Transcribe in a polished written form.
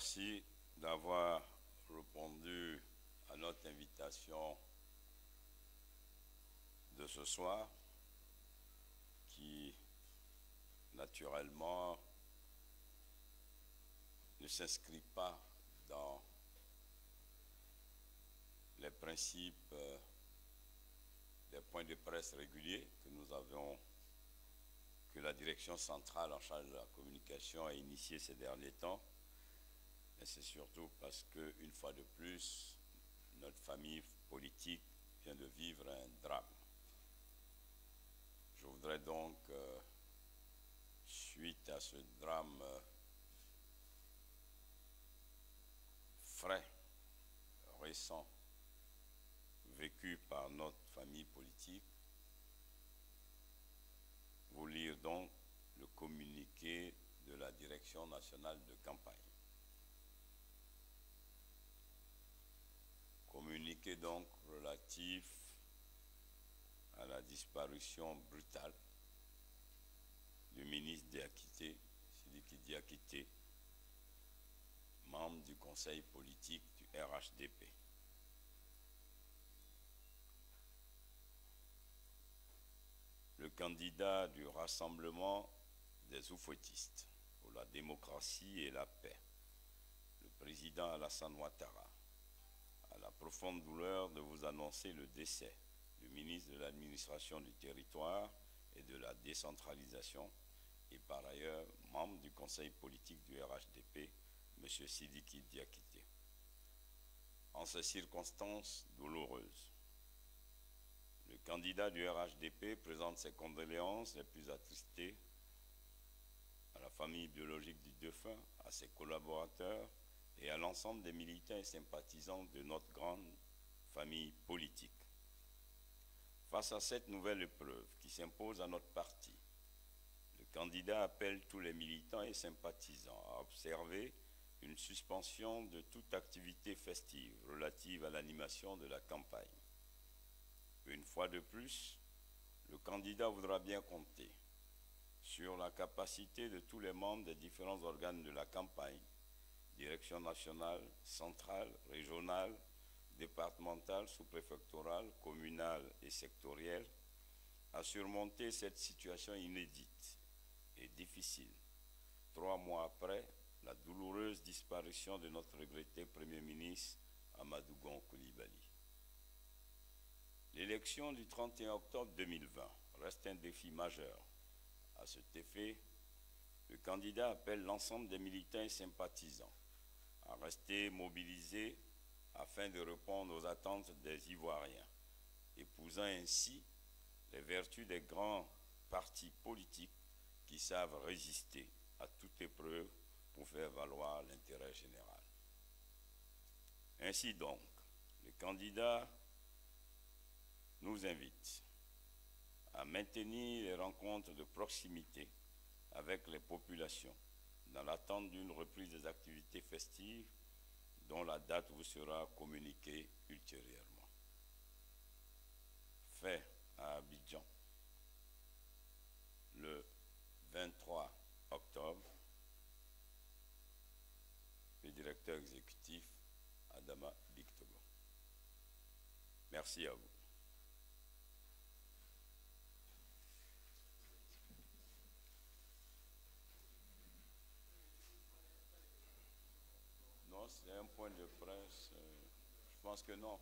Merci d'avoir répondu à notre invitation de ce soir, qui naturellement ne s'inscrit pas dans les principes des points de presse réguliers que la direction centrale en charge de la communication a initié ces derniers temps. Mais c'est surtout parce qu'une fois de plus, notre famille politique vient de vivre un drame. Je voudrais donc, suite à ce drame frais, récent, vécu par notre famille politique, vous lire donc le communiqué de la Direction nationale de campagne. Communiqué donc relatif à la disparition brutale du ministre Diakité, Sidiki Diakité, membre du conseil politique du RHDP. Le candidat du Rassemblement des Oufouettistes pour la démocratie et la paix, le président Alassane Ouattara, a la profonde douleur de vous annoncer le décès du ministre de l'administration du territoire et de la décentralisation et par ailleurs membre du conseil politique du RHDP, M. Sidiki Diakité. En ces circonstances douloureuses, le candidat du RHDP présente ses condoléances les plus attristées à la famille biologique du défunt, à ses collaborateurs et à l'ensemble des militants et sympathisants de notre grande famille politique. Face à cette nouvelle épreuve qui s'impose à notre parti, le candidat appelle tous les militants et sympathisants à observer une suspension de toute activité festive relative à l'animation de la campagne. Une fois de plus, le candidat voudra bien compter sur la capacité de tous les membres des différents organes de la campagne, direction nationale, centrale, régionale, départementale, sous-préfectorale, communale et sectorielle, à surmonter cette situation inédite et difficile, 3 mois après la douloureuse disparition de notre regretté Premier ministre Amadou Gon Coulibaly. L'élection du 31 octobre 2020 reste un défi majeur. À cet effet, le candidat appelle l'ensemble des militants et sympathisants à rester mobilisés afin de répondre aux attentes des Ivoiriens, épousant ainsi les vertus des grands partis politiques qui savent résister à toute épreuve pour faire valoir l'intérêt général. Ainsi donc, le candidat nous invite à maintenir les rencontres de proximité avec les populations dans l'attente d'une reprise des activités festives dont la date vous sera communiquée ultérieurement. Fait à Abidjan le 23 octobre, le directeur exécutif Adama Bictogo. Merci à vous. Non, c'est un point de presse. Je pense que non.